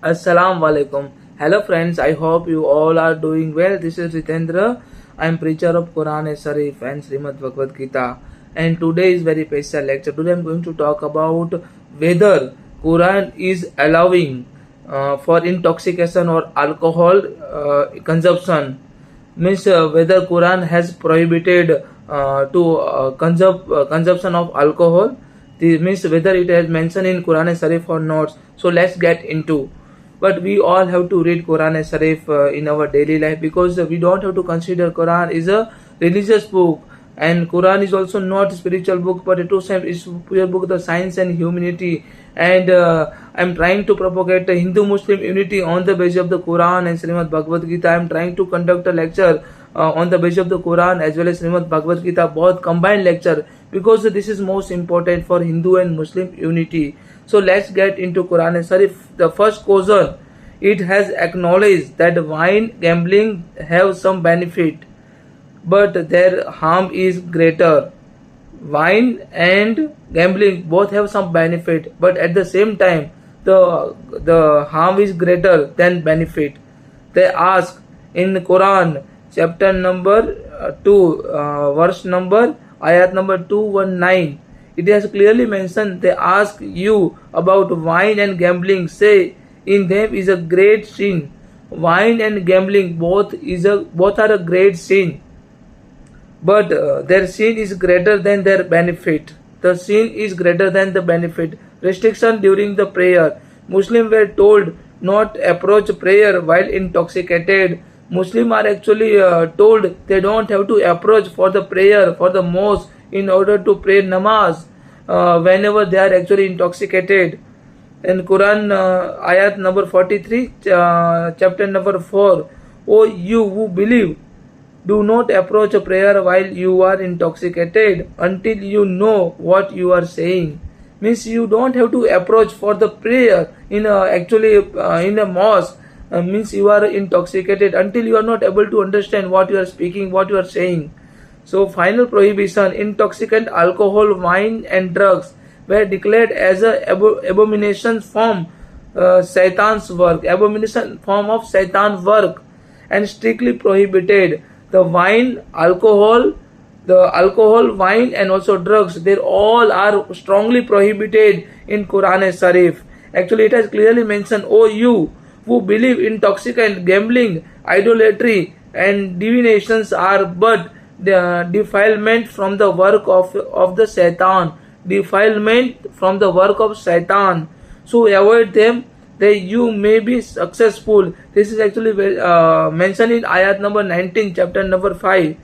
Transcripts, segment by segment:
Assalamu alaikum. Hello friends, I hope you all are doing well. This is Ritendra. I am preacher of Quran E Sharif and Srimad Bhagavad Gita. And today is very special lecture. Today I am going to talk about whether Quran is allowing for intoxication or alcohol consumption. Means whether Quran has prohibited to consumption of alcohol. This means whether it has mentioned in Quran E Sharif or not. So let's get into. But we all have to read Quran and Sharif in our daily life, because we don't have to consider Quran is a religious book, and Quran is also not a spiritual book, but it also is pure book the science and humanity. And I'm trying to propagate the Hindu-Muslim unity on the basis of the Quran and Srimad Bhagavad Gita. I'm trying to conduct a lecture on the basis of the Quran as well as Srimad Bhagavad Gita, both combined lecture, because this is most important for Hindu and Muslim unity. So let's get into Quran and Sharif. The first question, it has acknowledged that wine gambling have some benefit, but their harm is greater. Wine and gambling both have some benefit, but at the same time the harm is greater than benefit. They ask in Quran chapter number 2 verse number ayat number 219. It has clearly mentioned, they ask you about wine and gambling, say in them is a great sin. Wine and gambling both are a great sin, but their sin is greater than their benefit. The sin is greater than the benefit. Restriction during the prayer. Muslims were told not approach prayer while intoxicated. Muslims are actually told they don't have to approach for the prayer for the mosque in order to pray namaz whenever they are actually intoxicated. In Quran ayat number 43 chapter number 4, O you who believe, do not approach a prayer while you are intoxicated until you know what you are saying. Means you don't have to approach for the prayer in in a mosque. Means you are intoxicated until you are not able to understand what you are speaking, what you are saying. So final prohibition, intoxicant alcohol, wine and drugs were declared as a abomination from Satan's work, abomination form of Satan's work, and strictly prohibited. The alcohol, wine and also drugs, they all are strongly prohibited in Quran and Sharif. Actually it has clearly mentioned, O you who believe intoxicant, gambling, idolatry and divinations are but the defilement from the work of the Satan. Defilement from the work of Satan. So avoid them that you may be successful. This is actually mentioned in ayat number 19 chapter number 5.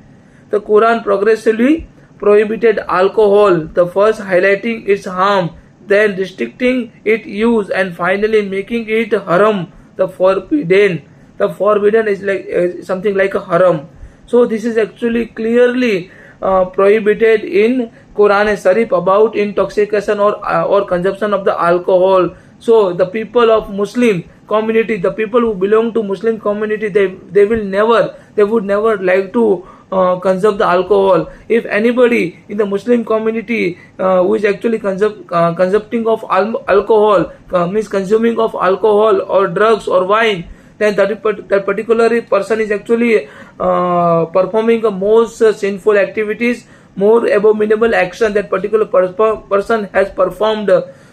The Quran progressively prohibited alcohol, the first highlighting its harm, then restricting its use, and finally making it haram, the forbidden. The forbidden is like something like a haram. So this is actually clearly prohibited in Quran and Sharif about intoxication or consumption of the alcohol. So the people of Muslim community, the people who belong to Muslim community, they would never like to consume the alcohol. If anybody in the Muslim community who is actually consuming of alcohol, means consuming of alcohol or drugs or wine, then that particular person is actually performing a most sinful activities, more abominable action that particular person has performed.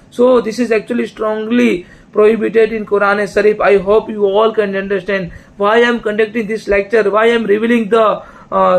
So this is actually strongly prohibited in Quran and Sharif. I hope you all can understand why I am conducting this lecture, why I am revealing the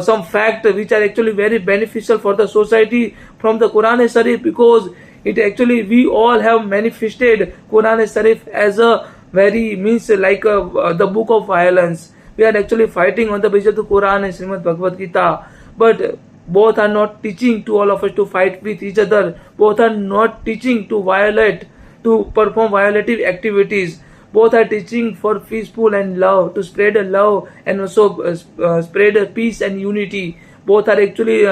some facts which are actually very beneficial for the society from the Quran and Sharif, because it actually we all have manifested Quran and Sharif as a very means like the book of violence. We are actually fighting on the basis of the Quran and Srimad Bhagavad Gita, but both are not teaching to all of us to fight with each other. Both are not teaching to violate, to perform violative activities. Both are teaching for peaceful and love, to spread love and also spread peace and unity. Both are actually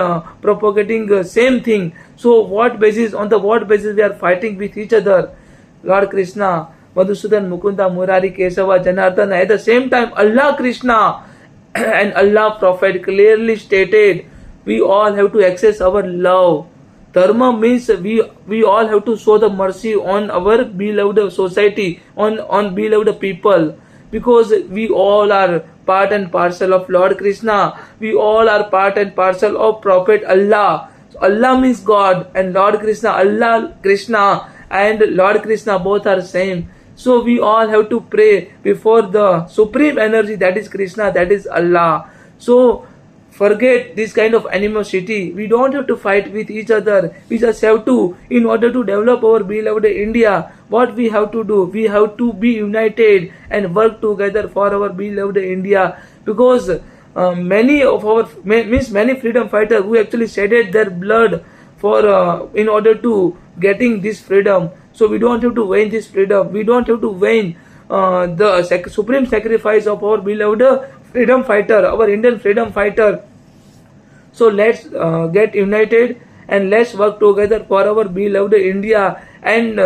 propagating the same thing. So what basis, on the what basis we are fighting with each other? Lord Krishna, Madhusudan, Mukunda, Murari, Kesava, Janardana. At the same time, Allah Krishna and Allah Prophet clearly stated we all have to access our love. Dharma means we all have to show the mercy on our beloved society, on beloved people, because we all are part and parcel of Lord Krishna. We all are part and parcel of Prophet Allah. So Allah means God, and Lord Krishna, Allah Krishna and Lord Krishna both are same. So we all have to pray before the supreme energy, that is Krishna, that is Allah. So forget this kind of animosity. We don't have to fight with each other. We just have to, in order to develop our beloved India, what we have to do? We have to be united and work together for our beloved India. Because many of our many freedom fighters who actually shedded their blood for in order to getting this freedom. So we don't have to vain this freedom. We don't have to vain the supreme sacrifice of our beloved freedom fighter, our Indian freedom fighter. So let's get united and let's work together for our beloved India, and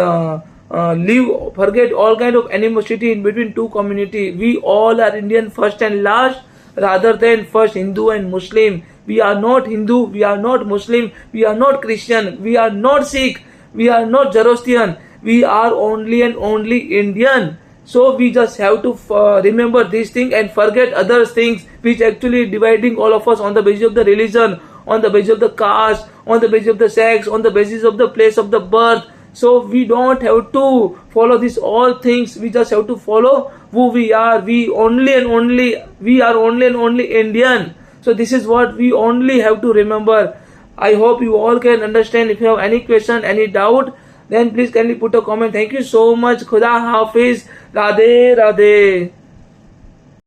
forget all kind of animosity in between two community. We all are Indian first and last, rather than first Hindu and Muslim. We are not Hindu, we are not Muslim, we are not Christian, we are not Sikh, we are not Zoroastrian. We are only and only Indian. So we just have to remember this thing and forget other things which actually dividing all of us on the basis of the religion, on the basis of the caste, on the basis of the sex, on the basis of the place of the birth. So we don't have to follow these all things. We just have to follow who we are. We are only and only Indian. So this is what we only have to remember. I hope you all can understand. If you have any question, any doubt, then please kindly put a comment. Thank you so much. Khuda Hafiz. Radhe Radhe.